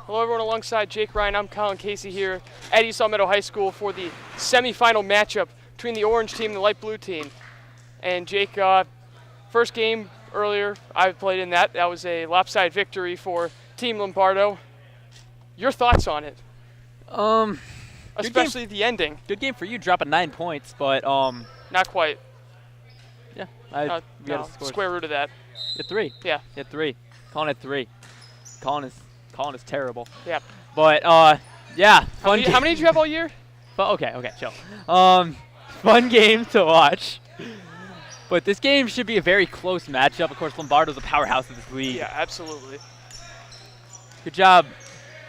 Hello, everyone. Alongside Jake Ryan, I'm Colin Casey here at East Meadow High School for the semifinal matchup between the orange team and the light blue team. And Jake, first game earlier, I played in that. That was a lopsided victory for Team Lombardo. Your thoughts on it? Especially the ending. Good game for you, dropping 9 points, but Not quite. yeah, we got a score. Square root of that. Hit 3. Yeah. Hit 3. Colin at 3. Colin is terrible. Yeah. But yeah, fun. How many did you have all year? But okay, chill. Fun game to watch. But this game should be a very close matchup. Of course, Lombardo's a powerhouse of this league. Yeah, absolutely. Good job,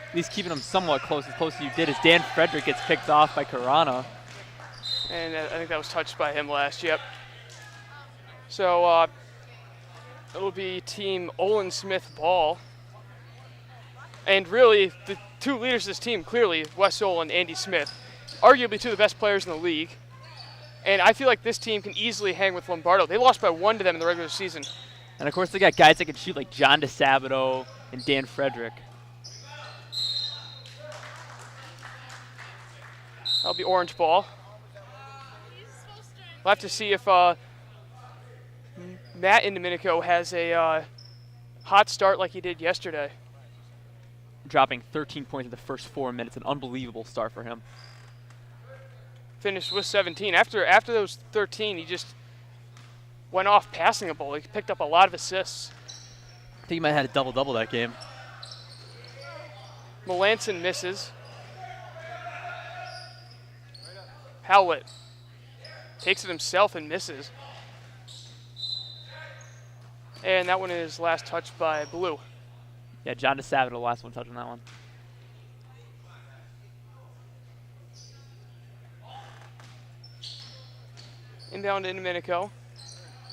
at least keeping them somewhat close as you did, as Dan Frederick gets picked off by Karana. And I think that was touched by him last. Yep. So it'll be Team Olin Smith ball. And really, the two leaders of this team, clearly, Wes Olin and Andy Smith, arguably two of the best players in the league. And I feel like this team can easily hang with Lombardo. They lost by 1 to them in the regular season. And of course, they got guys that can shoot like John DeSabato and Dan Frederick. That'll be orange ball. We'll have to see if Matt in Domenico has a hot start like he did yesterday. Dropping 13 points in the first 4 minutes. An unbelievable start for him. Finished with 17. After those 13, he just went off passing the ball. He picked up a lot of assists. I think he might have had a double-double that game. Melanson misses. Howlett takes it himself and misses. And that one is last touched by Blue. Yeah, John DeSabato, the last one touching that one. Inbound to Domenico.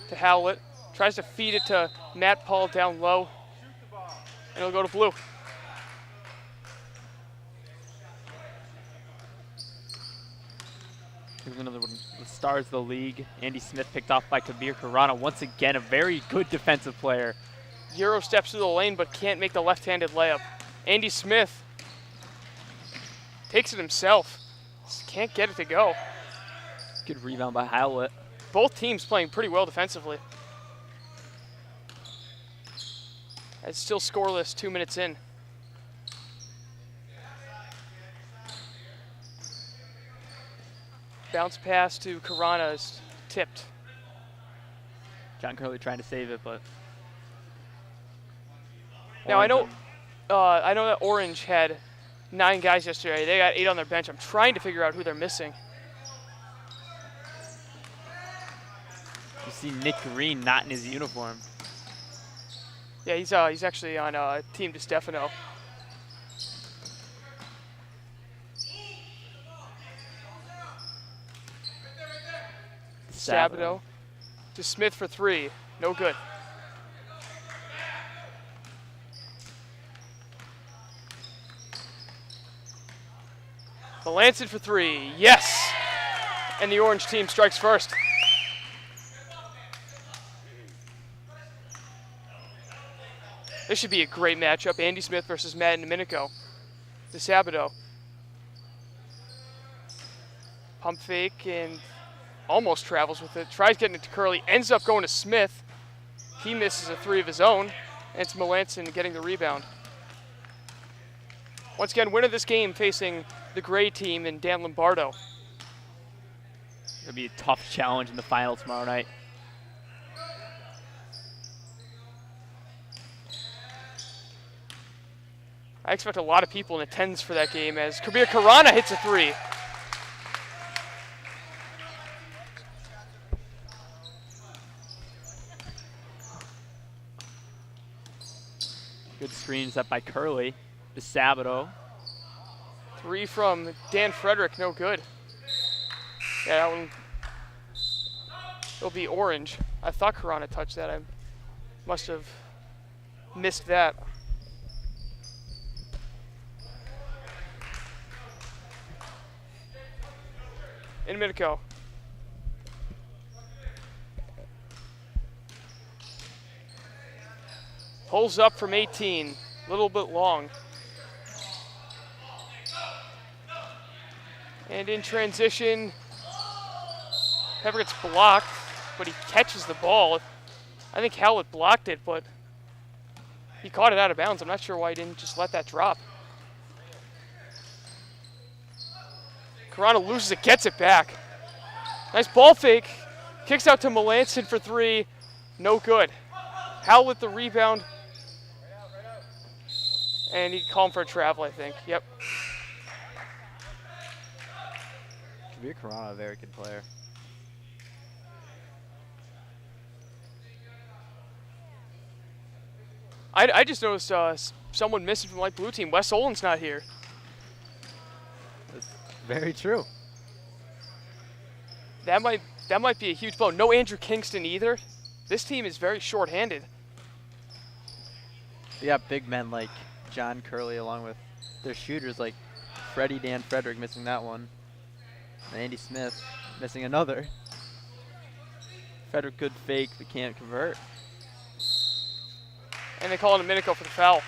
To Howlett. Tries to feed it to Matt Paul down low. And it'll go to Blue. Here's another one of the stars of the league. Andy Smith picked off by Kabir Karana. Once again, a very good defensive player. Euro steps through the lane but can't make the left-handed layup. Andy Smith takes it himself. Just can't get it to go. Good rebound by Howlett. Both teams playing pretty well defensively. It's still scoreless 2 minutes in. Bounce pass to Karana is tipped. John Curley trying to save it, but now I know that Orange had 9 guys yesterday. They got 8 on their bench. I'm trying to figure out who they're missing. You see Nick Green not in his uniform. Yeah, he's actually on Team DeStefano. Sabato to Smith for 3. No good. Melanson for 3. Yes! And the orange team strikes first. This should be a great matchup. Andy Smith versus Matt Domenico. DeSabato. Pump fake and almost travels with it. Tries getting it to Curley. Ends up going to Smith. He misses a 3 of his own. And it's Melanson getting the rebound. Once again, winner of this game facing the gray team and Dan Lombardo. It'll be a tough challenge in the final tomorrow night. I expect a lot of people in attendance for that game as Kabir Karana hits a 3. Good screen set by Curley. DeSabato. 3 from Dan Frederick, no good. Yeah, that one, it'll be orange. I thought Karana touched that. I must have missed that. In Domenico. Pulls up from 18, a little bit long. And in transition, Pepper gets blocked, but he catches the ball. I think Howlett blocked it, but he caught it out of bounds. I'm not sure why he didn't just let that drop. Karana loses it, gets it back. Nice ball fake. Kicks out to Melanson for three. No good. Howlett the rebound. And he called him for a travel, I think. Yep. Kabir Karana, a very good player. I just noticed someone missing from the light blue team. Wes Olin's not here. That's very true. That might be a huge blow. No Andrew Kingston either. This team is very short-handed. They got big men like John Curley along with their shooters like Freddie Dan Frederick missing that one. And Andy Smith missing another. Frederick could fake but can't convert. And they call it a Minico for the foul.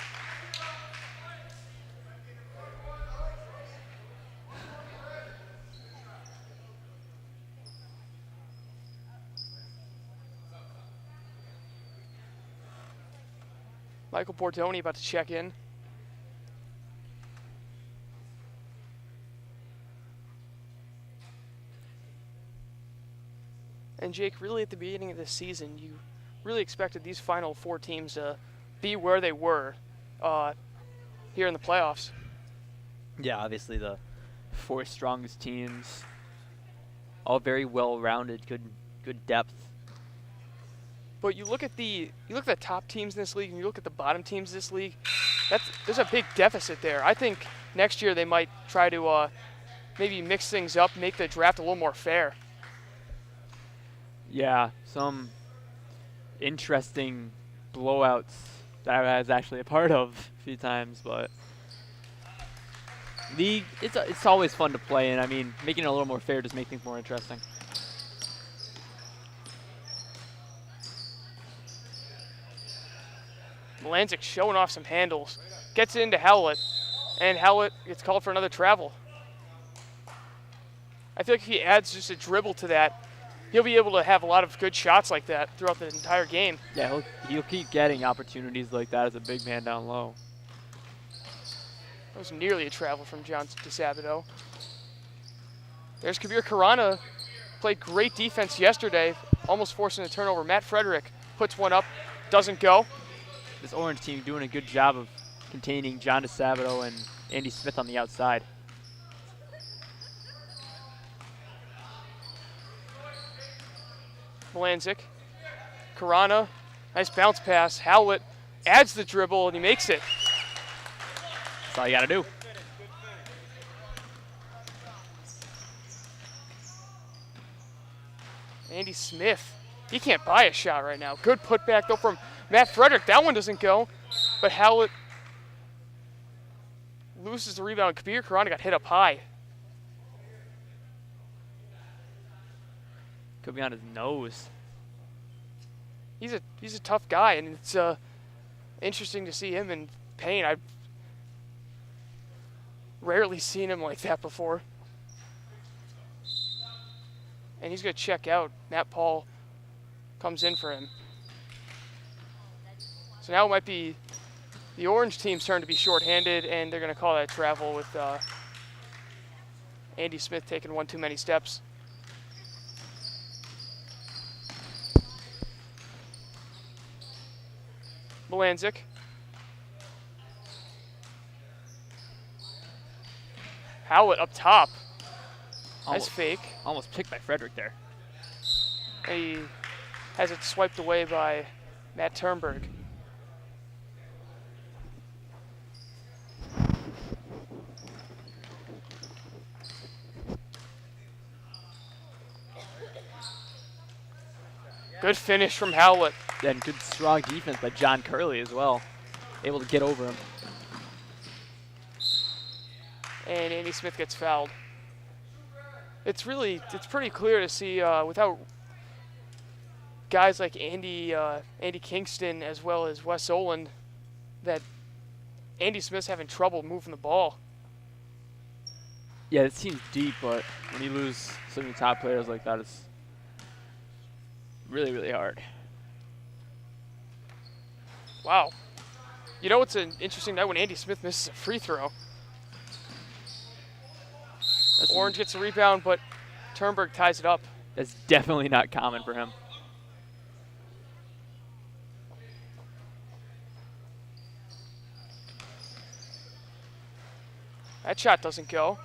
Michael Bordoni about to check in. And Jake, really at the beginning of this season, you really expected these final four teams to be where they were here in the playoffs. Yeah, obviously the four strongest teams, all very well-rounded, good depth. But you look at the top teams in this league, and you look at the bottom teams in this league. There's a big deficit there. I think next year they might try to maybe mix things up, make the draft a little more fair. Yeah, some interesting blowouts that I was actually a part of a few times, but league it's always fun to play in. I mean, making it a little more fair just makes things more interesting. Melanzik showing off some handles. Gets it into Howlett, and Howlett gets called for another travel. I feel like if he adds just a dribble to that, he'll be able to have a lot of good shots like that throughout the entire game. Yeah, he'll keep getting opportunities like that as a big man down low. That was nearly a travel from John DeSabato. There's Kabir Karana. Played great defense yesterday, almost forcing a turnover. Matt Frederick puts one up, doesn't go. This Orange team doing a good job of containing John DeSabato and Andy Smith on the outside. Melanzik. Karana. Nice bounce pass. Howlett adds the dribble, and he makes it. That's all you got to do. Andy Smith. He can't buy a shot right now. Good putback, though, from Matt Frederick. That one doesn't go. But Howlett loses the rebound. Kabir Karana got hit up high. Could be on his nose. He's a tough guy, and it's interesting to see him in pain. I've rarely seen him like that before. And he's going to check out. Matt Paul comes in for him. So now it might be the Orange team's turn to be shorthanded, and they're going to call that travel with Andy Smith taking one too many steps. Melanzik. Howlett up top. Nice fake. Almost picked by Frederick there. He has it swiped away by Matt Turnberg. Good finish from Howlett. And good strong defense by John Curley as well. Able to get over him. And Andy Smith gets fouled. It's pretty clear to see without guys like Andy Kingston as well as Wes Olin that Andy Smith's having trouble moving the ball. Yeah, it seems deep, but when you lose some of your top players like that, it's really, really hard. Wow. You know, it's an interesting night when Andy Smith misses a free throw. Orange gets a rebound, but Turnberg ties it up. That's definitely not common for him. That shot doesn't go.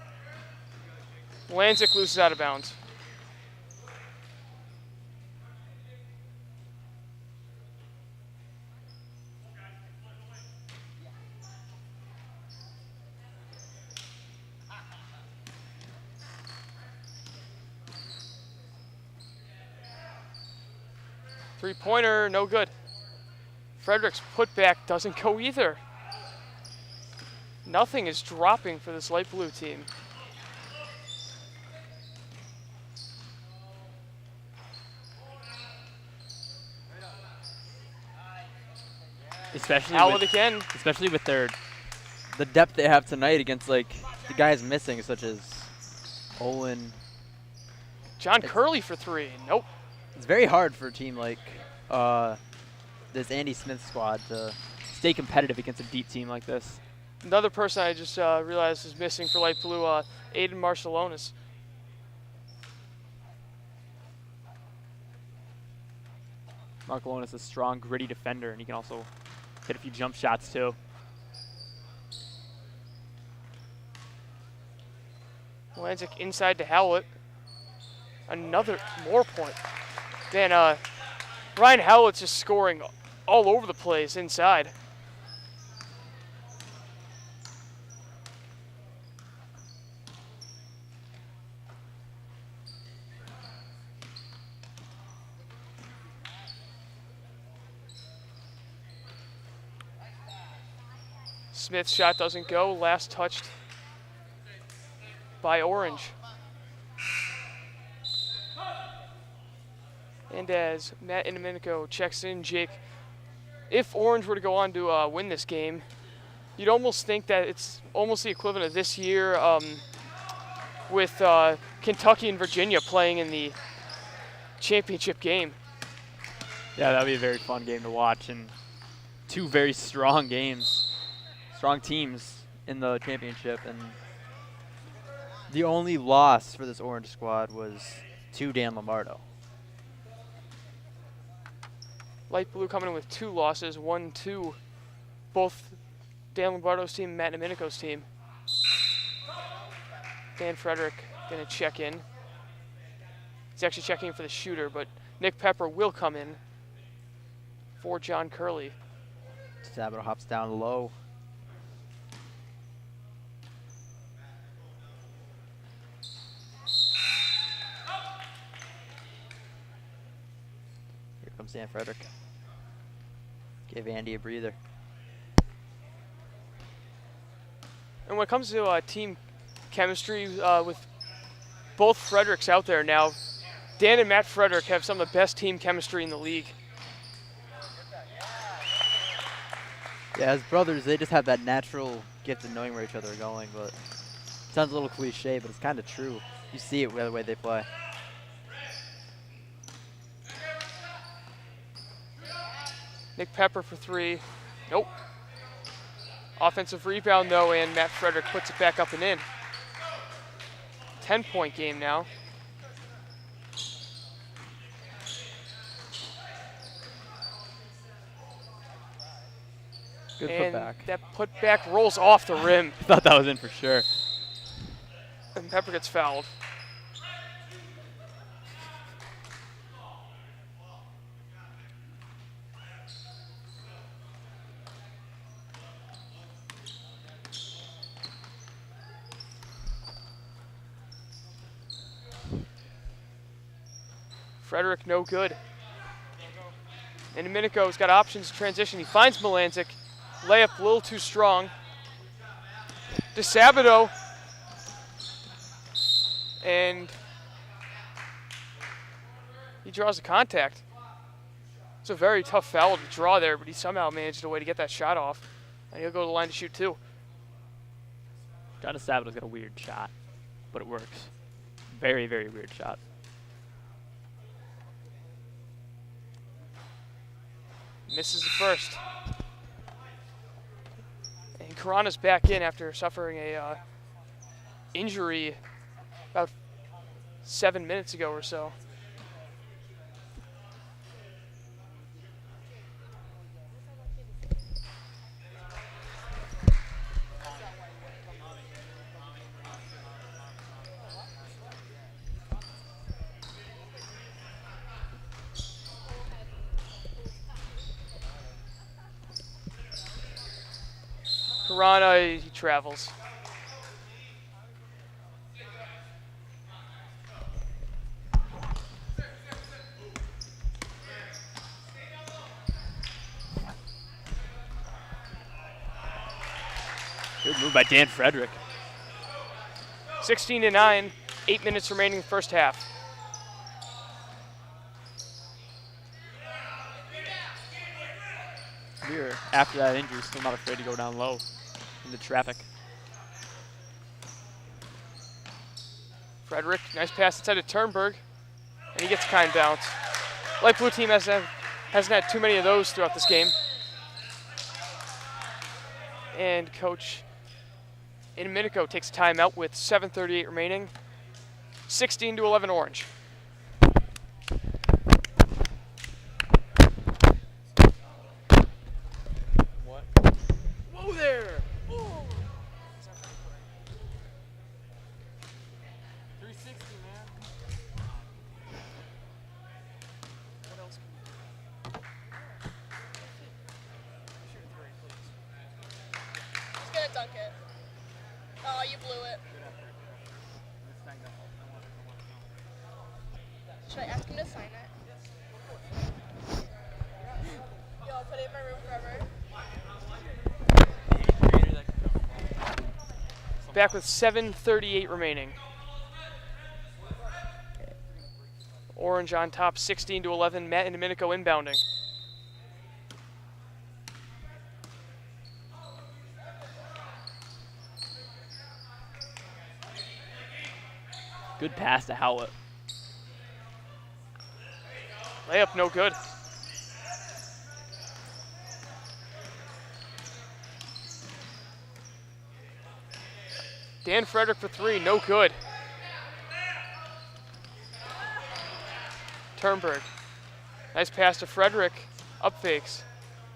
Lanzik loses out of bounds. Three-pointer, no good. Frederick's putback doesn't go either. Nothing is dropping for this light blue team. Especially with the depth they have tonight against like the guys missing, such as Olin. John Curley for three. Nope. It's very hard for a team like this Andy Smith squad to stay competitive against a deep team like this. Another person I just realized is missing for light blue, Aiden Marcelonis. Marcelonis is a strong, gritty defender, and he can also hit a few jump shots too. Lanzik inside to Howlett. More point. Man, Ryan Howlett's just scoring all over the place inside. Smith's shot doesn't go. Last touched by Orange. And as Matt Indomenico checks in, Jake, if Orange were to go on to win this game, you'd almost think that it's almost the equivalent of this year with Kentucky and Virginia playing in the championship game. Yeah, that would be a very fun game to watch, and two very strong teams in the championship. And the only loss for this Orange squad was to Dan Lombardo. Light blue coming in with two losses, 1-2, both Dan Lombardo's team and Matt Domenico's team. Dan Frederick gonna check in. He's actually checking in for the shooter, but Nick Pepper will come in for John Curley. Sabato hops down low. Here comes Dan Frederick. Give Andy a breather. And when it comes to team chemistry with both Fredericks out there now, Dan and Matt Frederick have some of the best team chemistry in the league. Yeah, as brothers, they just have that natural gift of knowing where each other are going, but it sounds a little cliche, but it's kind of true. You see it with the way they play. Nick Pepper for three. Nope. Offensive rebound, though, and Matt Frederick puts it back up and in. 10-point game now. Good and putback. That putback rolls off the rim. I thought that was in for sure. And Pepper gets fouled. Frederick, no good. And Domenico's got options to transition. He finds Melanzik. Layup a little too strong. DeSabato. And he draws a contact. It's a very tough foul to draw there, but he somehow managed a way to get that shot off. And he'll go to the line to shoot two. John DeSabato's got a weird shot. but it works. Very, very weird shot. Misses the first. And Karana's back in after suffering a injury about 7 minutes ago or so. Karana, he travels. Good move by Dan Frederick. 16-9, 8 minutes remaining in the first half. Weir, after that injury, still not afraid to go down low in the traffic. Frederick, nice pass inside of Turnberg, and he gets a kind bounce. Light blue team hasn't had too many of those throughout this game. And coach Inaminico takes a timeout with 7:38 remaining. 16-11 Orange. What? Whoa there! Ooh. 360, man. What else can He's gonna dunk it. Oh, you blew it. Should I ask him to sign it? Yo, I'll put it in my room forever. Back with 7:38 remaining. Orange on top, 16-11. Matt and Domenico inbounding. Good pass to Howlett. Layup no good. Dan Frederick for three, no good. Turnberg. Nice pass to Frederick. Up fakes.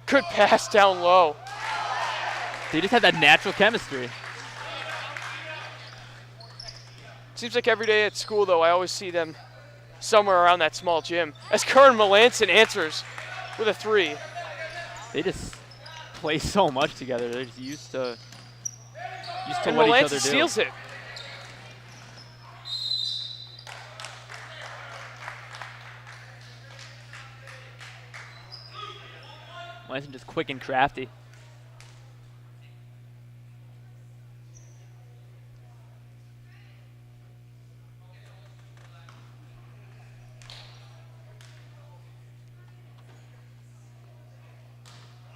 Good pass down low. They just had that natural chemistry. Seems like every day at school, though, I always see them somewhere around that small gym. As Kern Melanson answers with a three. They just play so much together. They're just used to And what each Melanson other do. steals it. Melanson just quick and crafty.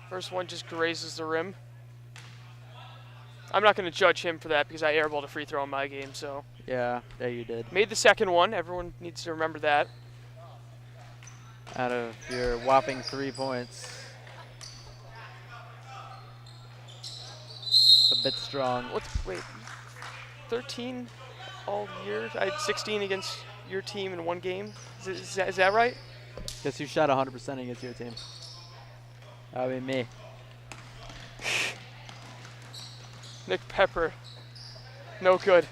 First one just grazes the rim. I'm not going to judge him for that because I airballed a free throw in my game, so. Yeah, you did. Made the second one. Everyone needs to remember that. Out of your whopping 3 points. A bit strong. Wait, 13 all year? I had 16 against your team in one game. Is that right? Guess who shot 100% against your team? That would be me. Nick Pepper, no good.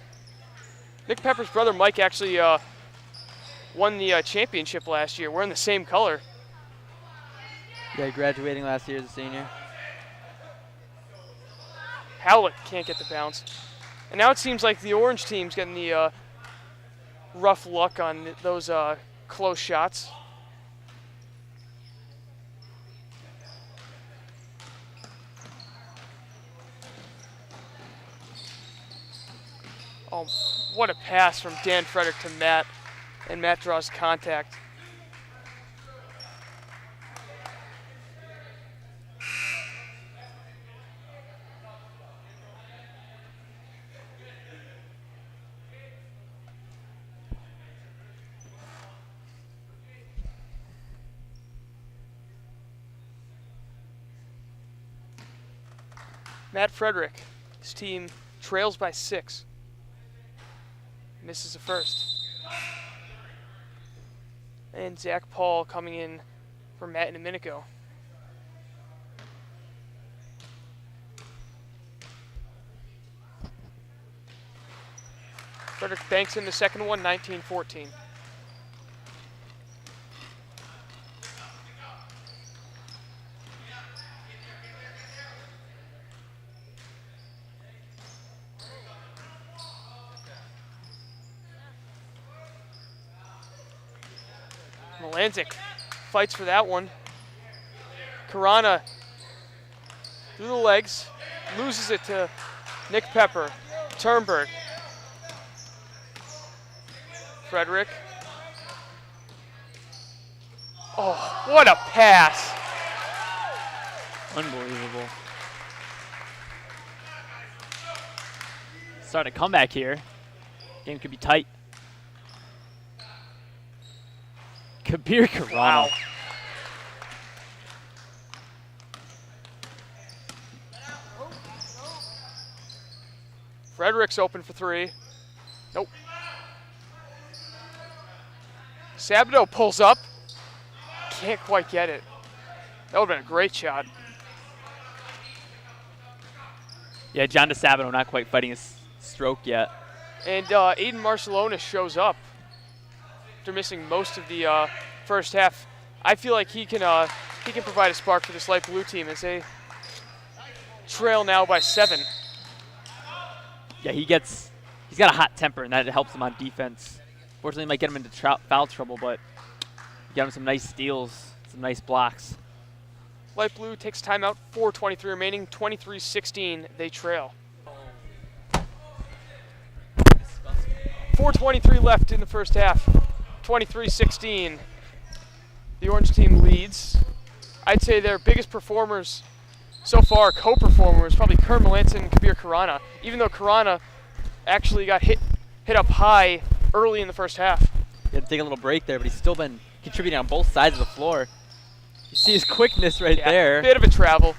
Nick Pepper's brother Mike actually won the championship last year. We're in the same color. Yeah, graduating last year as a senior. Howlett can't get the bounce. And now it seems like the orange team's getting the rough luck on those close shots. Oh, what a pass from Dan Frederick to Matt. And Matt draws contact. Matt Frederick, his team trails by 6. Misses the first. And Zach Paul coming in for Matt Domenico. Frederick banks in the second one, 19-14. Melanzik fights for that one. Karana through the legs, loses it to Nick Pepper. Turnberg. Frederick. Oh, what a pass. Unbelievable. Starting a comeback here. Game could be tight. Kabir Karana. Wow. Frederick's open for 3. Nope. Sabato pulls up. Can't quite get it. That would have been a great shot. Yeah, John DeSabato not quite fighting his stroke yet. And Aiden Marcelonis shows up after missing most of the first half. I feel like he can provide a spark for this light blue team as they trail now by 7. Yeah, he's got a hot temper, and that helps him on defense. Fortunately, it might get him into foul trouble, but get him some nice steals, some nice blocks. Light blue takes timeout, 4:23 remaining, 23-16, they trail. 4:23 left in the first half, 23-16. The orange team leads. I'd say their biggest performers so far, co-performers, probably Kern Melanson and Kabir Karana, even though Karana actually got hit up high early in the first half. He had to take a little break there, but he's still been contributing on both sides of the floor. You see his quickness right there. Bit of a travel.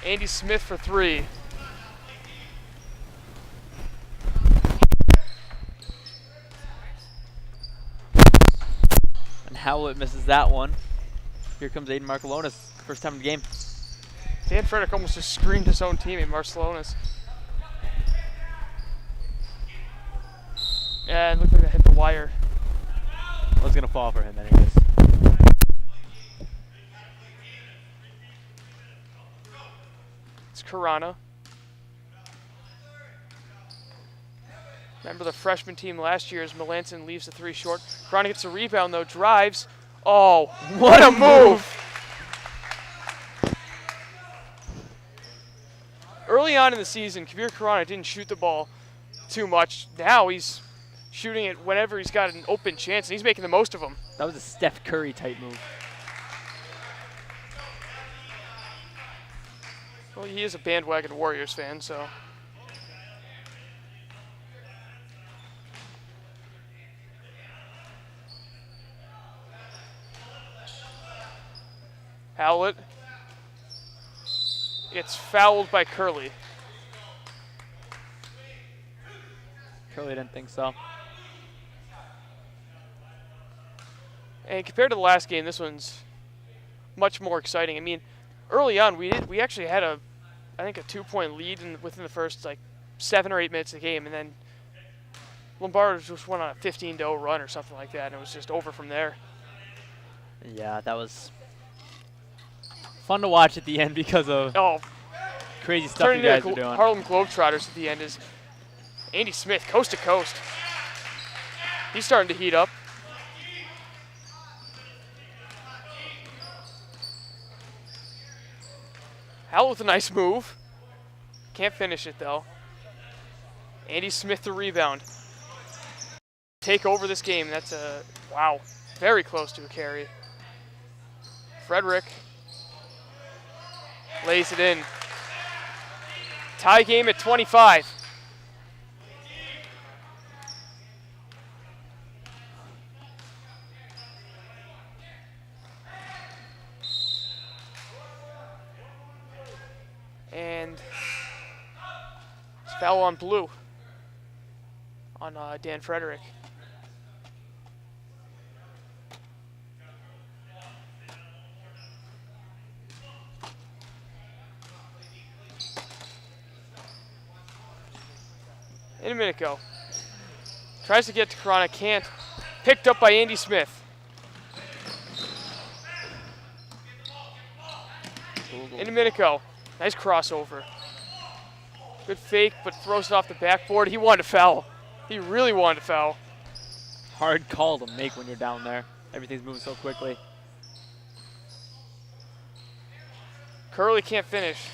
Andy Smith for 3. And Howlett misses that one. Here comes Aiden Marcelonis, first time in the game. Dan Frederick almost just screamed his own teammate, Marcelonis. Yeah, it looked like it hit the wire. Well, it's going to fall for him anyways. It's Karana. Remember the freshman team last year as Melanson leaves the 3 short. Karana gets a rebound though, drives. Oh, what a move! Early on in the season, Kabir Karana didn't shoot the ball too much. Now he's shooting it whenever he's got an open chance, and he's making the most of them. That was a Steph Curry type move. Well, he is a bandwagon Warriors fan, so. Howlett gets fouled by Curley. Curly didn't think so. And compared to the last game, this one's much more exciting. I mean, early on, we actually had I think a 2-point lead within the first 7 or 8 minutes of the game, and then Lombardo just went on a 15-0 run or something like that, and it was just over from there. Yeah, that was Fun to watch at the end because of crazy stuff turning you guys into are doing. Harlem Globetrotters at the end is Andy Smith, coast to coast. He's starting to heat up. Howell with a nice move. Can't finish it though. Andy Smith the rebound. Take over this game. That's very close to a carry. Frederick Lays it in. Tie game at 25. And it's foul on blue on Dan Frederick. In a minute go. Tries to get to Corona, can't. Picked up by Andy Smith. In a minute go. Nice crossover. Good fake, but throws it off the backboard. He wanted to foul. He really wanted to foul. Hard call to make when you're down there. Everything's moving so quickly. Curley can't finish.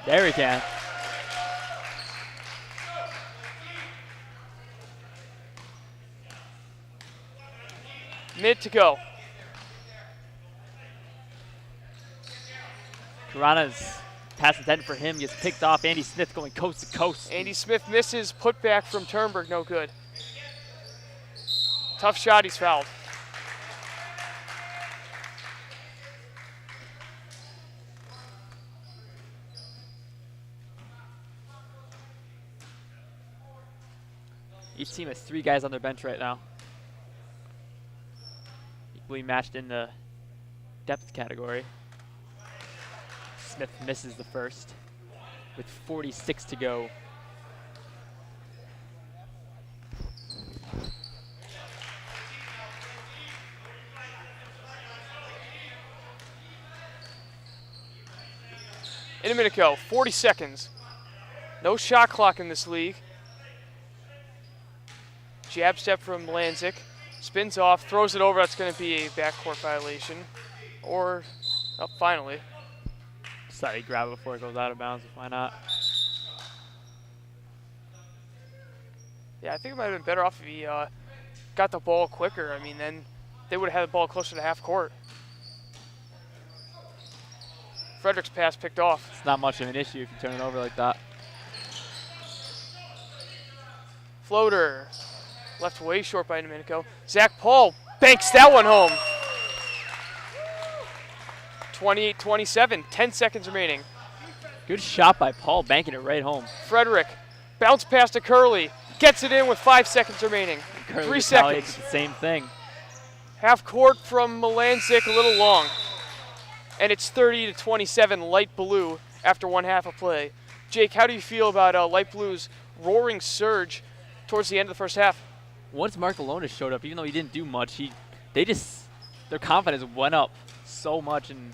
There he can. Minute to go. Corana's pass intended for him gets picked off. Andy Smith going coast to coast. Andy Smith misses. Putback from Turnberg, no good. Tough shot, he's fouled. Each team has 3 guys on their bench right now. Equally matched in the depth category. Smith misses the first with 46 to go. In a minute go, 40 seconds. No shot clock in this league. Jab step from Lanzik. Spins off, throws it over. That's going to be a backcourt violation. Or, oh, finally. Sorry, grab it before it goes out of bounds. Why not? Yeah, I think it might have been better off if he got the ball quicker. I mean, then they would have had the ball closer to half court. Frederick's pass picked off. It's not much of an issue if you turn it over like that. Floater. Left way short by Domenico. Zach Paul banks that one home. 28-27, 10 seconds remaining. Good shot by Paul, banking it right home. Frederick, bounce pass to Curley. Gets it in with 5 seconds remaining. Curley 3 retaliates seconds. with the same thing. Half court from Melanzik, a little long. And it's 30-27, light blue after 1 half of play. Jake, how do you feel about light blue's roaring surge towards the end of the first half? Once Mark Alonis showed up, even though he didn't do much, their confidence went up so much, and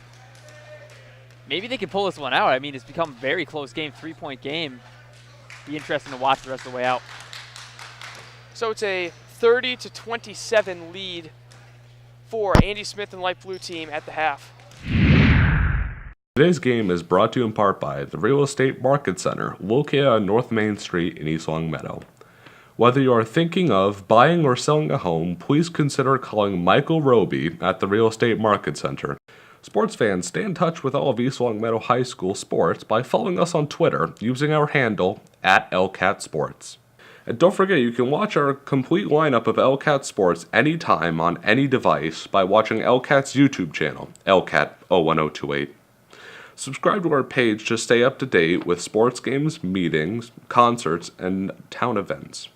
maybe they can pull this one out. I mean, it's become a very close game, 3-point game. Be interesting to watch the rest of the way out. So it's a 30-27 lead for Andy Smith and light blue team at the half. Today's game is brought to you in part by the Real Estate Market Center, located on North Main Street in East Longmeadow. Whether you are thinking of buying or selling a home, please consider calling Michael Roby at the Real Estate Market Center. Sports fans, stay in touch with all of East Longmeadow High School sports by following us on Twitter using our handle @LCatSports. And don't forget, you can watch our complete lineup of LCat Sports anytime on any device by watching LCat's YouTube channel, LCat01028. Subscribe to our page to stay up to date with sports games, meetings, concerts, and town events.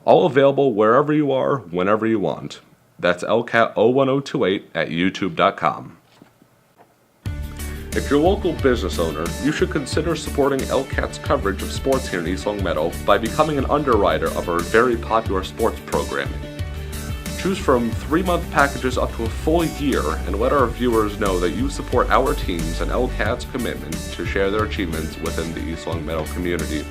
All available wherever you are, whenever you want. That's LCat01028 at youtube.com. If you're a local business owner, you should consider supporting LCat's coverage of sports here in East Longmeadow by becoming an underwriter of our very popular sports programming. Choose from 3-month packages up to a full year and let our viewers know that you support our teams and LCat's commitment to share their achievements within the East Longmeadow community.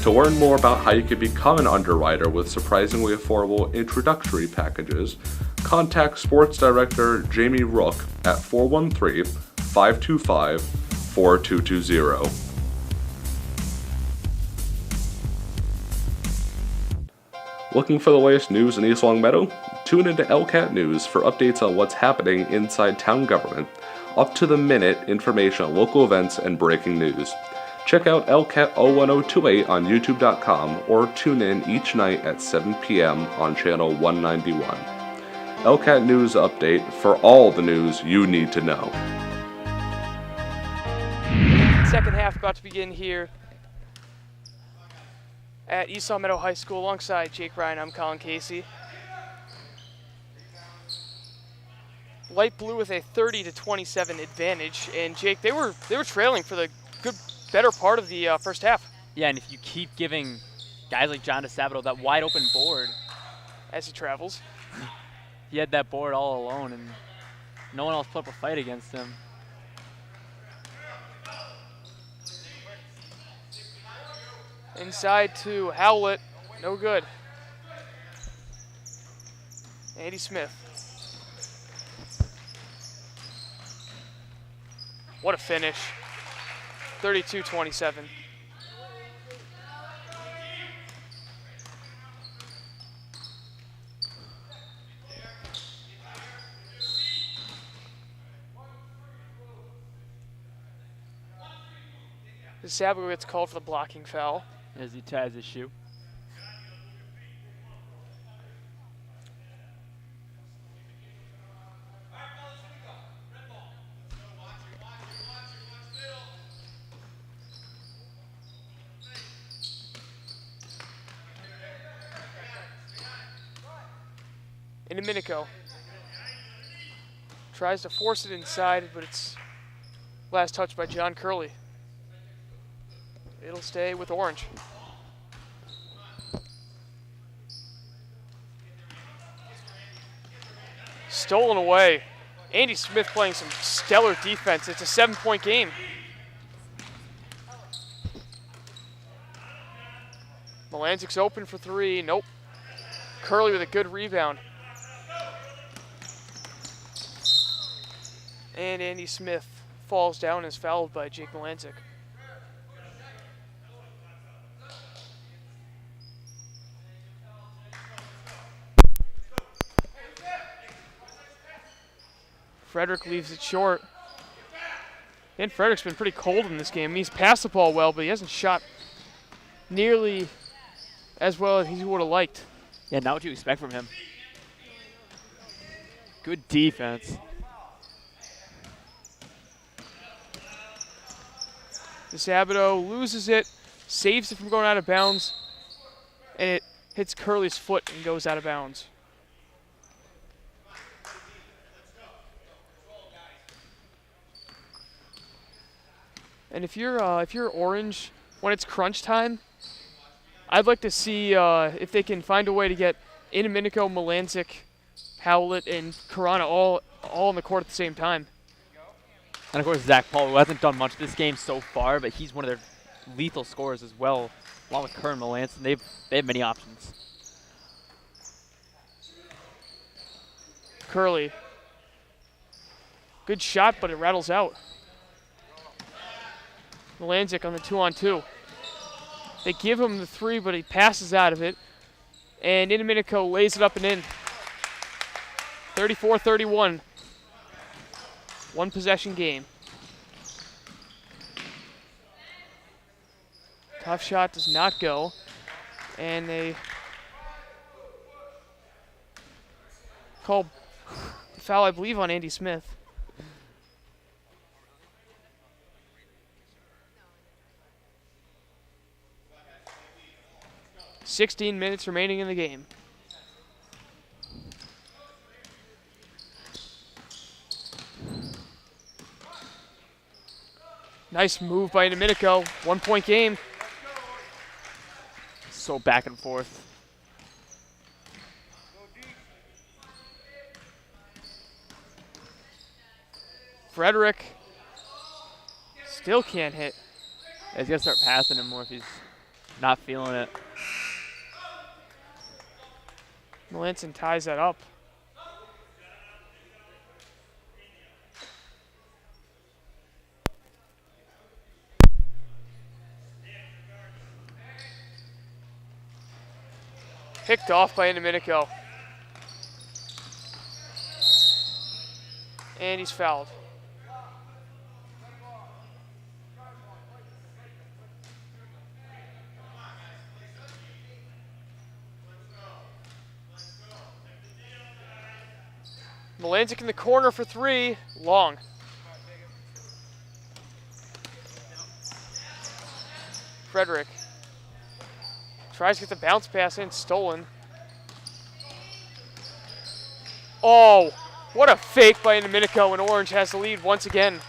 To learn more about how you can become an underwriter with surprisingly affordable introductory packages, contact Sports Director Jamie Rook at 413-525-4220. Looking for the latest news in East Longmeadow? Tune into LCAT News for updates on what's happening inside town government, up-to-the-minute information on local events and breaking news. Check out LCAT 01028 on YouTube.com or tune in each night at 7 p.m. on channel 191. LCAT News Update for all the news you need to know. Second half about to begin here at East Long Meadow High School. Alongside Jake Ryan, I'm Colin Casey. Light Blue with a 30-27 advantage, and Jake, they were trailing for the better part of the first half. Yeah, and if you keep giving guys like John DeSabato that wide open board, As he travels. he had that board all alone, and no one else put up a fight against him. Inside to Howlett, no good. Andy Smith. What a finish. 32-27. DeSabato gets called for the blocking foul. As he ties his shoe. In Domenico. Tries to force it inside, but it's last touch by John Curley. It'll stay with Orange. Stolen away. Andy Smith playing some stellar defense. It's a 7-point game. Melanzic's open for three. Nope. Curley with a good rebound. And Andy Smith falls down and is fouled by Jake Melanzic. Frederick leaves it short. And Frederick's been pretty cold in this game. He's passed the ball well, but he hasn't shot nearly as well as he would have liked. Yeah, not what you expect from him. Good defense. DeSabato loses it, saves it from going out of bounds, and it hits Curley's foot and goes out of bounds. And if you're Orange, when it's crunch time, I'd like to see if they can find a way to get Domenico, Melanzic, Howlett, and Karana all on the court at the same time. And of course, Zach Paul, who hasn't done much this game so far, but he's one of their lethal scorers as well, along with Kern Melanson. They have many options. Curley. Good shot, but it rattles out. Melanzic on the 2-on-2. They give him the three, but he passes out of it. And Domenico lays it up and in. 34-31. One possession game. Tough shot does not go. And they call the foul, I believe, on Andy Smith. 16 minutes remaining in the game. Nice move by Domenico. 1-point game. So back and forth. Frederick still can't hit. Yeah, he's got to start passing him more if he's not feeling it. Melanson ties that up. Picked off by Domenico. And he's fouled. Melansic in the corner for three. Long. Frederick tries to get the bounce pass in. Stolen. Oh, what a fake by Domenico, and Orange has the lead once again.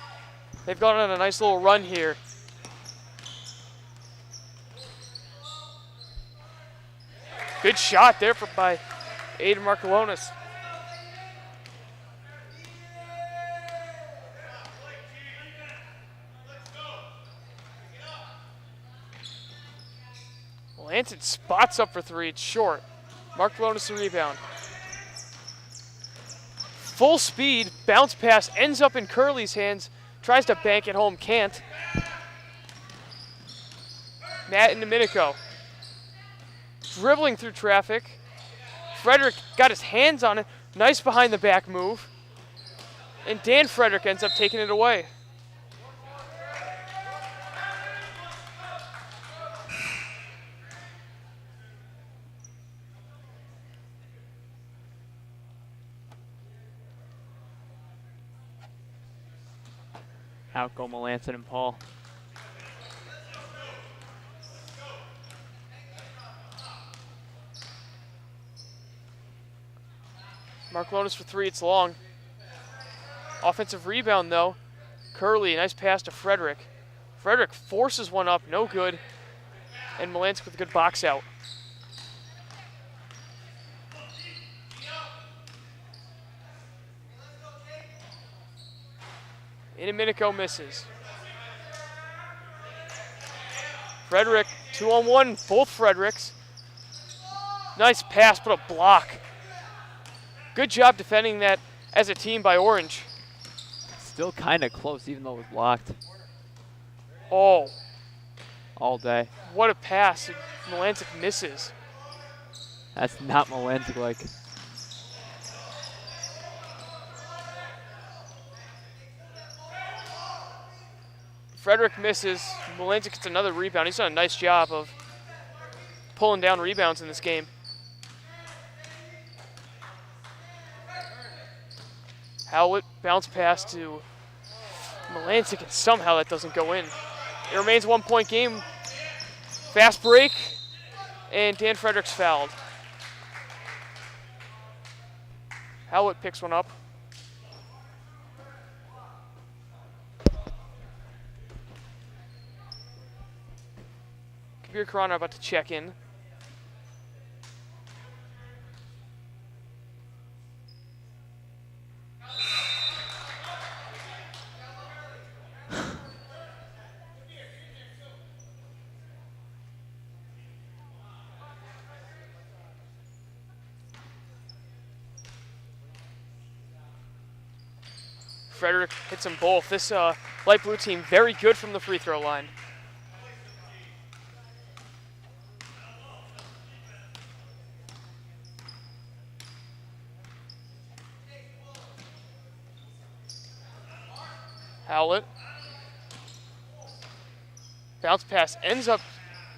They've gone on a nice little run here. Good shot there by Aiden Markalonis. Melansic spots up for three. It's short. Markalonis the rebound. Full speed, bounce pass, ends up in Curley's hands. Tries to bank it home, can't. Matt and Domenico. Dribbling through traffic. Frederick got his hands on it. Nice behind the back move. And Dan Frederick ends up taking it away. Out go Melanson and Paul. Markalonis for three, it's long. Offensive rebound though. Curley, nice pass to Frederick. Frederick forces one up, no good. And Melansic with a good box out. Domenico misses. Frederick, 2-on-1, both Fredericks. Nice pass, but a block. Good job defending that as a team by Orange. Still kind of close, even though it was blocked Oh, all day. what a pass. Melansic misses. That's not Melansic like. Frederick misses. Melansic gets another rebound. He's done a nice job of pulling down rebounds in this game. Howlett bounce pass to Melansic, and somehow that doesn't go in. It remains a 1-point game. Fast break, and Dan Frederick's fouled. Howlett picks one up. Kabir Karana about to check in. Frederick hits them both. This light blue team very good from the free throw line. Howlett. Bounce pass ends up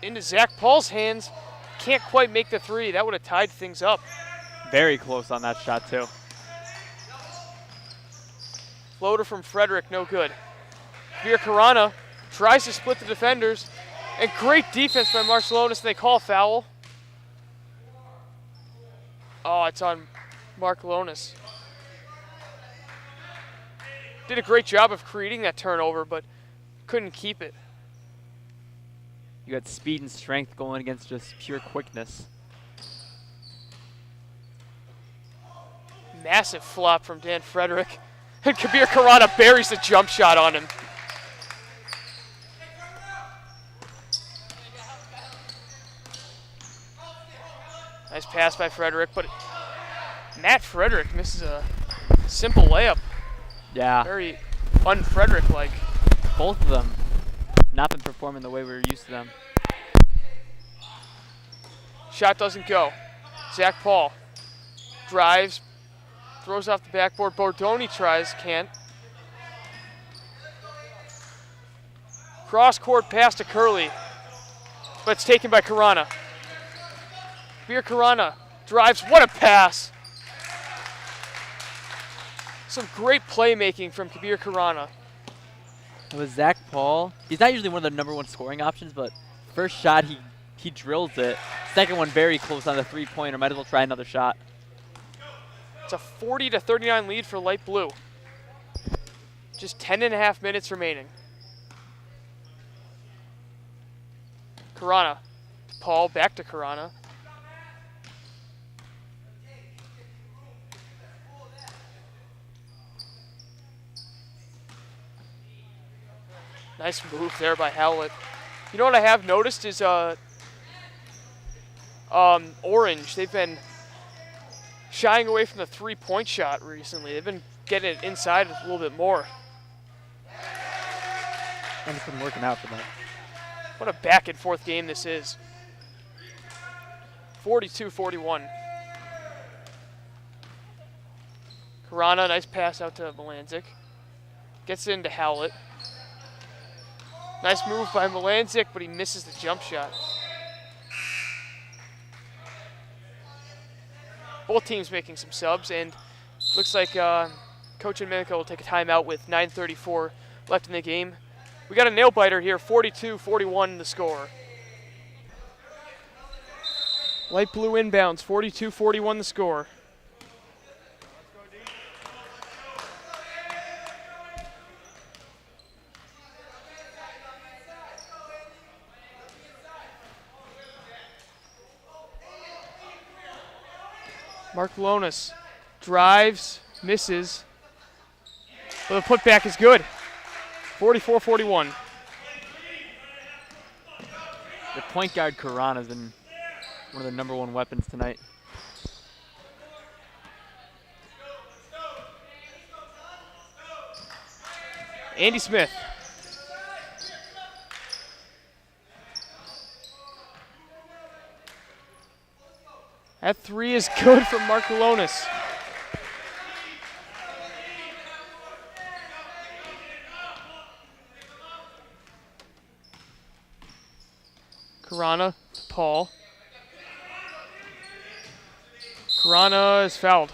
into Zach Paul's hands. Can't quite make the three. That would have tied things up. Very close on that shot too. Floater from Frederick, no good. Kabir Karana tries to split the defenders. And great defense by Marcelonis, and they call a foul. Oh, it's on Marcelonis. Did a great job of creating that turnover, but couldn't keep it. You got speed and strength going against just pure quickness. Massive flop from Dan Frederick. And Kabir Karana buries the jump shot on him. Nice pass by Frederick, but Matt Frederick misses a simple layup. Yeah, Very un-Frederick-like. both of them not been performing the way we were used to them. Shot doesn't go. Zach Paul drives Throws off the backboard. Bordoni tries, can't. Cross court pass to Curley, but it's taken by Karana. Kabir Karana drives. What a pass! Some great playmaking from Kabir Karana. It was Zach Paul. He's not usually one of the #1 scoring options, but first shot he drills it. Second one very close on the three-pointer. Might as well try another shot. It's a 40-39 lead for Light Blue. Just 10.5 minutes remaining. Karana. Paul back to Karana. Nice move there by Howlett. You know what I have noticed is Orange. They've been shying away from the three-point shot recently. They've been getting it inside a little bit more. And it's been working out for them. What a back-and-forth game this is. 42-41. Karana, nice pass out to Melanzik. Gets it into Howlett. Nice move by Melanzik, but he misses the jump shot. Both teams making some subs, and looks like Coach Inminico will take a timeout with 9:34 left in the game. We got a nail-biter here, 42-41 the score. Light Blue inbounds, 42-41 the score. Mark Lonis drives, misses, but the putback is good. 44-41. The point guard Karana has been one of the #1 weapons tonight. Andy Smith. That three is good from Mark Lonis. Karana, Paul. Karana is fouled.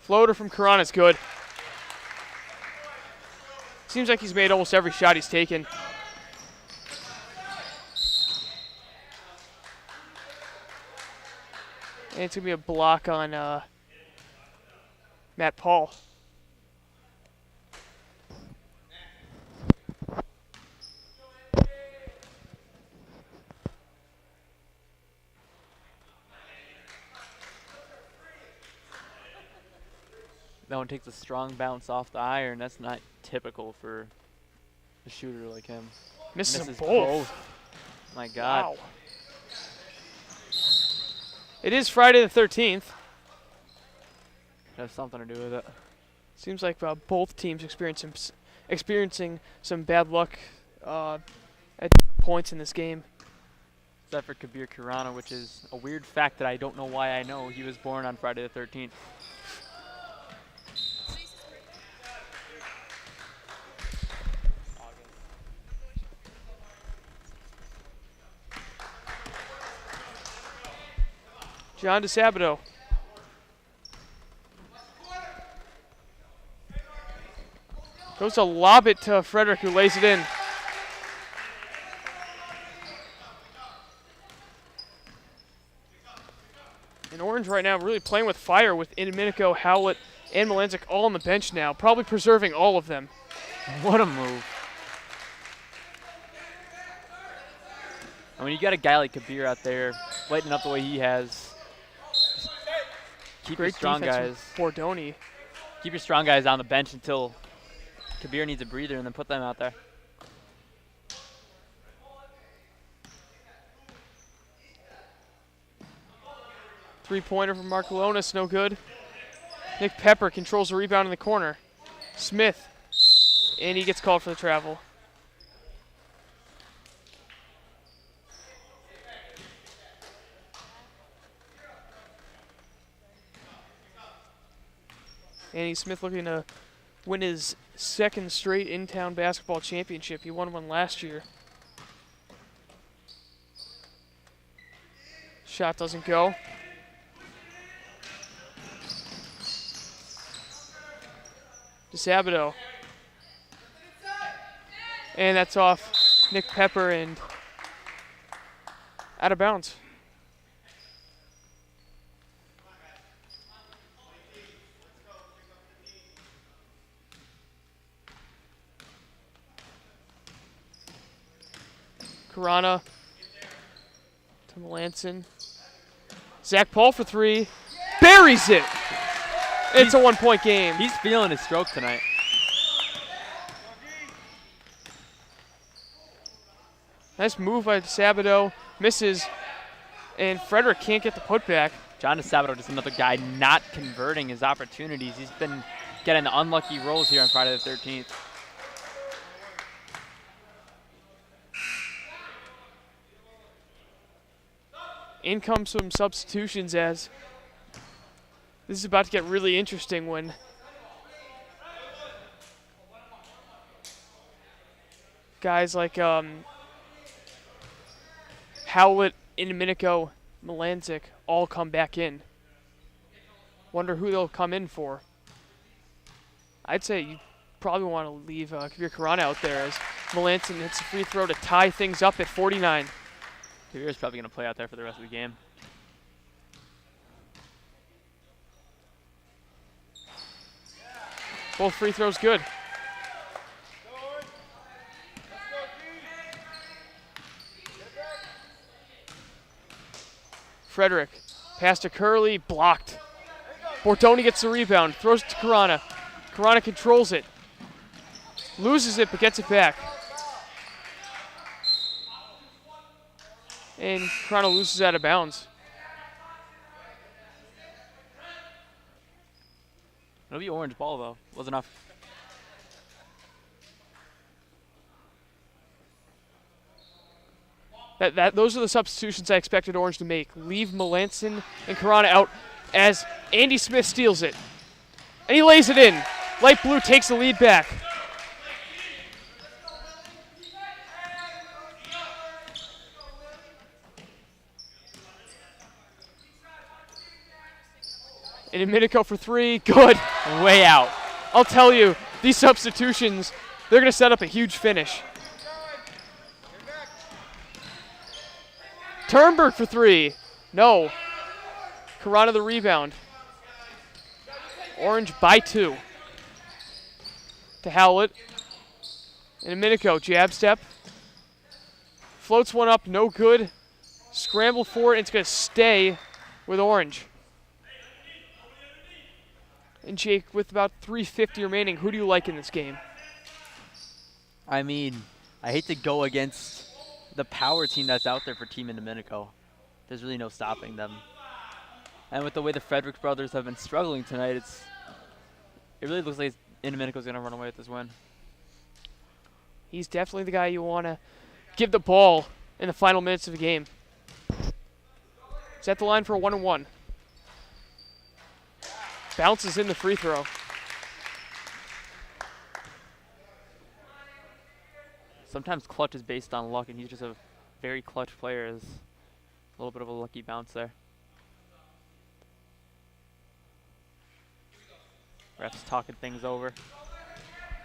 Floater from Karana is good. Seems like he's made almost every shot he's taken. And it's going to be a block on Matt Paul. That one takes a strong bounce off the iron. That's not typical for a shooter like him. Misses them both. My God. Wow. It is Friday the 13th. Has something to do with it. Seems like both teams experiencing some bad luck at points in this game. Except for Kabir Karana, which is a weird fact that I don't know why I know. He was born on Friday the 13th. John DeSabato. Goes to lob it to Frederick, who lays it in. And Orange right now really playing with fire with Inminico, Howlett, and Melanzik all on the bench now, probably preserving all of them. What a move. I mean, you got a guy like Kabir out there lighting up the way he has. Keep your Great strong guys. defense from Bordoni. Keep your strong guys on the bench until Kabir needs a breather, and then put them out there. Three-pointer from Mark Lonis, no good. Nick Pepper controls the rebound in the corner. Smith, and he gets called for the travel. Andy Smith looking to win his second straight in-town basketball championship. He won one last year. Shot doesn't go. DeSabato. And that's off Nick Pepper and out of bounds. Karana to Melanson. Zach Paul for three. Buries it. It's a 1 point game. He's feeling his stroke tonight. Nice move by DeSabato. Misses. And Frederick can't get the putback. John DeSabato, just another guy not converting his opportunities. He's been getting the unlucky rolls here on Friday the 13th. In come some substitutions as this is about to get really interesting when guys like Howlett, Indominico, Melanzik all come back in. Wonder who they'll come in for. I'd say you probably want to leave Kabir Karana out there as Melanson hits a free throw to tie things up at 49. Kabir's probably going to play out there for the rest of the game. Both free throws good. Frederick, pass to Curley, blocked. Bortoni gets the rebound, throws it to Karana. Karana controls it. Loses it, but gets it back. And Karana loses out of bounds. It'll be orange ball, though. Wasn't enough. Those are the substitutions I expected Orange to make. Leave Melanson and Karana out as Andy Smith steals it. And he lays it in. Light Blue takes the lead back. And Domenico for three, good. Way out. I'll tell you, these substitutions, they're going to set up a huge finish. Turnberg for three. No. Karana the rebound. Orange by two. To Howlett. And Domenico, jab step. Floats one up, no good. Scramble for it, and it's going to stay with Orange. And Jake, with about 3:50 remaining, who do you like in this game? I mean, I hate to go against the power team that's out there for Team Indominico. There's really no stopping them. And with the way the Frederick brothers have been struggling tonight, it really looks like Indominico's going to run away with this win. He's definitely the guy you want to give the ball in the final minutes of the game. Set the line for a 1-and-1. Bounces in the free throw. Sometimes clutch is based on luck, and he's just a very clutch player. Is a little bit of a lucky bounce there. Refs talking things over.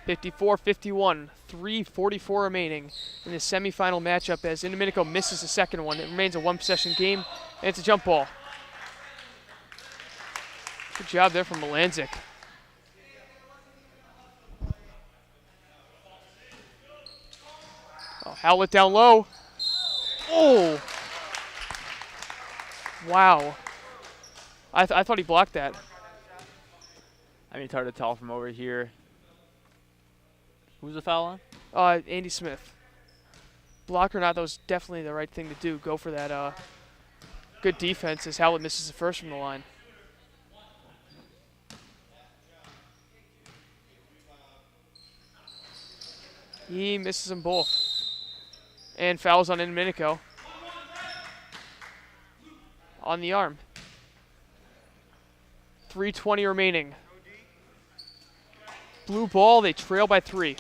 54-51, 3:44 remaining in the semifinal matchup as Indominico misses the second one. It remains a one-possession game, and it's a jump ball. Good job there from Melanzik. Oh, Howlett down low. Oh! Wow. I thought he blocked that. I mean, it's hard to tell from over here. Who's the foul on? Andy Smith. Block or not, that was definitely the right thing to do. Go for that good defense as Howlett misses the first from the line. He misses them both. And fouls on Domenico. On the arm. 3:20 remaining. Blue ball, they trail by 3.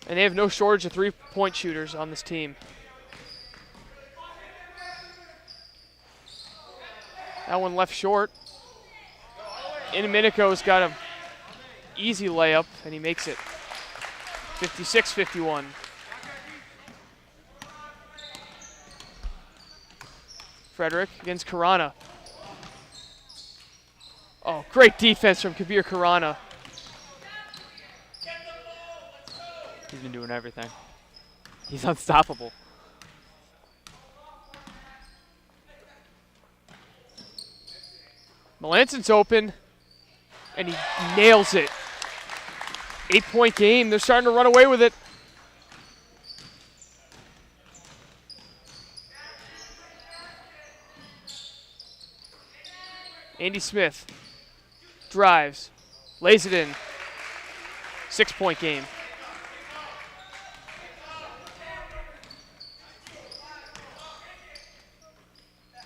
And they have no shortage of 3-point shooters on this team. That one left short. Domenico's got an easy layup, and he makes it. 56-51. Frederick against Karana. Oh, great defense from Kabir Karana. He's been doing everything. He's unstoppable. Melanson's open, and he nails it. 8-point game. They're starting to run away with it. Andy Smith drives, lays it in. 6-point game.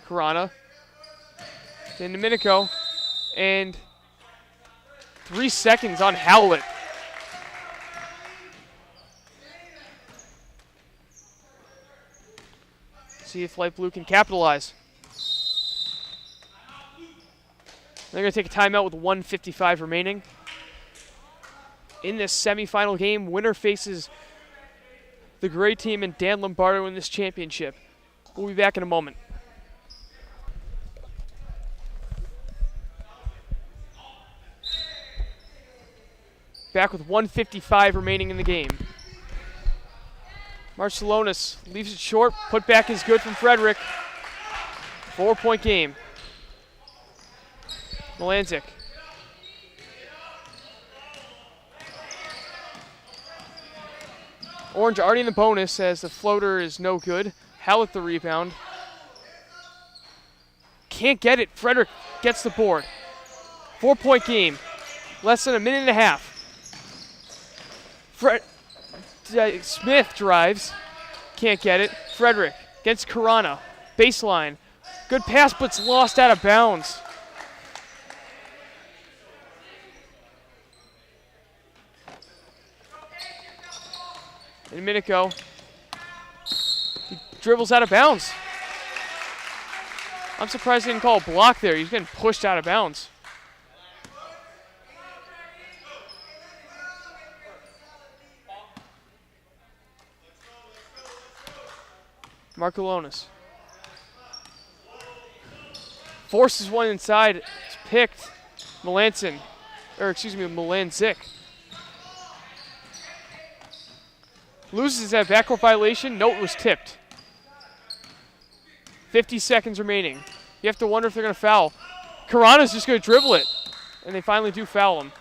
Karana to Domenico, and 3 seconds on Howlett. See if Light Blue can capitalize. They're going to take a timeout with 1:55 remaining. In this semifinal game, winner faces the gray team and Dan Lombardo in this championship. We'll be back in a moment. Back with 1:55 remaining in the game. Marcellonis leaves it short. Put back is good from Frederick. 4-point game. Melanzik. Orange already in the bonus as the floater is no good. Howlett the rebound. Can't get it. Frederick gets the board. 4-point game. Less than a minute and a half. Smith drives. Can't get it. Frederick against Karana. Baseline. Good pass, but it's lost out of bounds. And Domenico. He dribbles out of bounds. I'm surprised he didn't call a block there. He's getting pushed out of bounds. Markolonis. Forces one inside. It's picked. Melanzik. Loses that backcourt violation. Note was tipped. 50 seconds remaining. You have to wonder if they're going to foul. Karana's just going to dribble it. And they finally do foul him.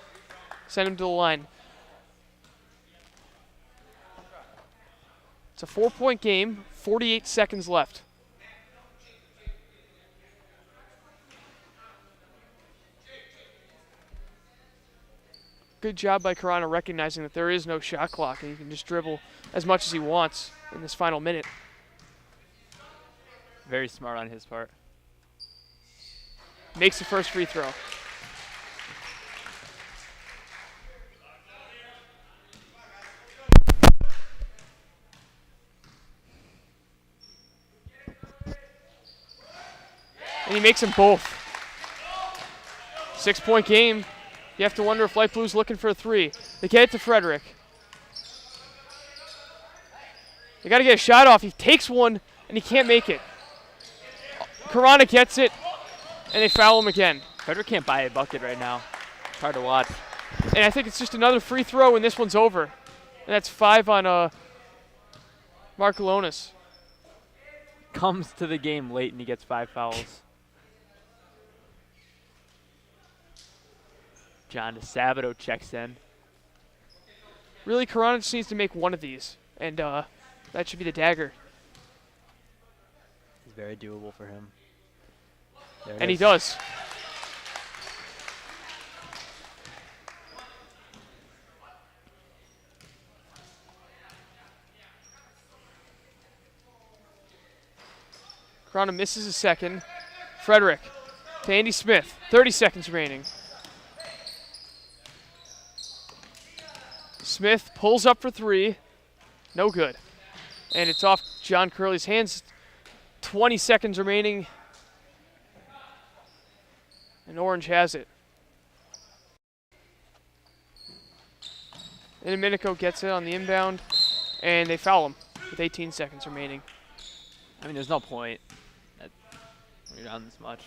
Send him to the line. It's a 4-point game. 48 seconds left. Good job by Karana recognizing that there is no shot clock and he can just dribble as much as he wants in this final minute. Very smart on his part. Makes the first free throw. And he makes them both. 6-point game. You have to wonder if Light Blue's looking for a 3. They get it to Frederick. They got to get a shot off. He takes one, and he can't make it. Karana gets it, and they foul him again. Frederick can't buy a bucket right now. It's hard to watch. And I think it's just another free throw, and this one's over. And that's 5 on Markolonis. Comes to the game late, and he gets 5 fouls. John DeSabato checks in. Really, Karana just needs to make one of these, and that should be the dagger. It's very doable for him. There it And he is. does. Corona misses a second. Frederick to Andy Smith. 30 seconds remaining. Smith pulls up for three. No good. And it's off John Curley's hands. 20 seconds remaining. And Orange has it. And Domenico gets it on the inbound. And they foul him with 18 seconds remaining. I mean, there's no point when you're down this much.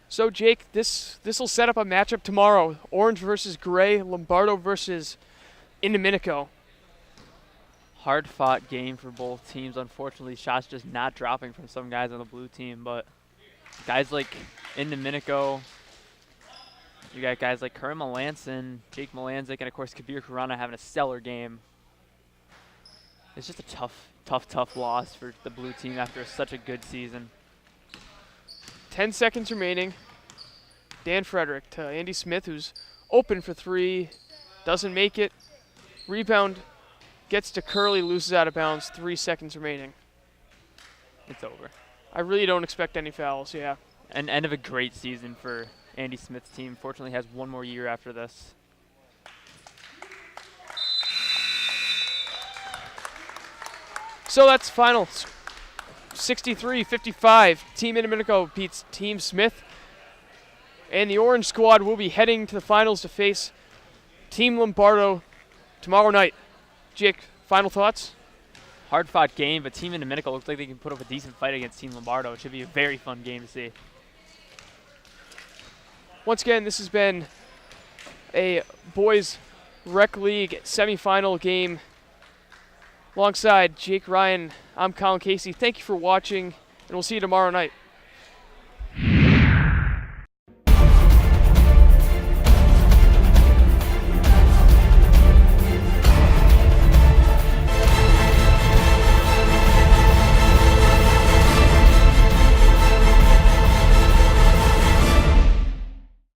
So, Jake, this will set up a matchup tomorrow. Orange versus Gray, Lombardo versus Indominico. Hard-fought game for both teams. Unfortunately, shots just not dropping from some guys on the blue team, but guys like Indominico, you got guys like Karim Melanson, Jake Melanzik, and of course Kabir Corona having a stellar game. It's just a tough loss for the blue team after such a good season. 10 seconds remaining. Dan Frederick to Andy Smith, who's open for three. Doesn't make it. Rebound gets to Curley, loses out of bounds. 3 seconds remaining. It's over. I really don't expect any fouls, yeah. An end of a great season for Andy Smith's team. Fortunately, has one more year after this. So that's final. 63-55. Team Indominico beats Team Smith. And the Orange squad will be heading to the finals to face Team Lombardo tomorrow night. Jake, final thoughts? Hard-fought game, but Team Indominico looks like they can put up a decent fight against Team Lombardo. It should be a very fun game to see. Once again, this has been a boys rec league semifinal game. Alongside Jake Ryan, I'm Colin Casey. Thank you for watching, and we'll see you tomorrow night.